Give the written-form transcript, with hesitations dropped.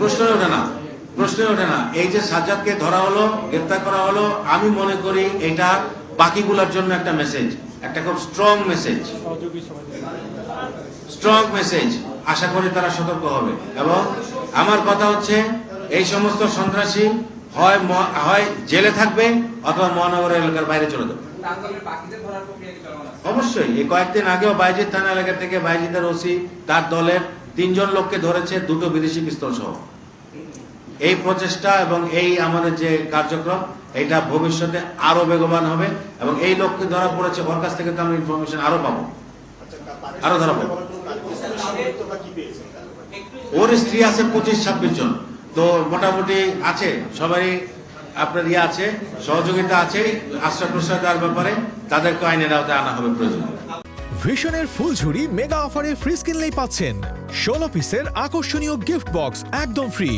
প্রশ্নই ওঠে না। এই যে সাজ্জাদকে ধরা হলো, গ্রেফতার করা হলো, আমি মনে করি এটা বাকিগুলোর জন্য একটা মেসেজ, একটা খুব স্ট্রং মেসেজ। আশা করি তারা সতর্ক হবে। এবং আমার কথা হচ্ছে, এই সমস্ত সন্ত্রাসী হয় জেলে থাকবে অথবা মহানগর এলাকার বাইরে চলে যাবে। অবশ্যই এই কয়েকদিন আগেও বাইজিৎ থানা এলাকা থেকে বাইজিদের ওসি তার দলের 3 জন লোককে ধরেছে, 2টো বিদেশি পিস্তল সহ। এই প্রচেষ্টা এবং এই আমাদের যে কার্যক্রম, এটা ভবিষ্যতে আরো বেগবান হবে। এবং এই লোককে ধরা পড়েছে, ওর কাছ থেকে তো আমরা ইনফরমেশন আরো পাবো, আরো ধরা পাবো। ওর স্ত্রী আছে 25-26 জন। তো মোটামুটি আছে, সবারই আপনার আছে, সহযোগিতা আছে আশ্রয় প্রশ্রয় দেওয়ার ব্যাপারে। তাদেরকে আইনের আওতায় আনা হবে প্রয়োজন। ভিশনের ফুলঝুরি মেগা অফারে ফ্রিজ কিনলেই পাচ্ছেন 16 পিসের আকর্ষণীয় গিফট বক্স একদম ফ্রি।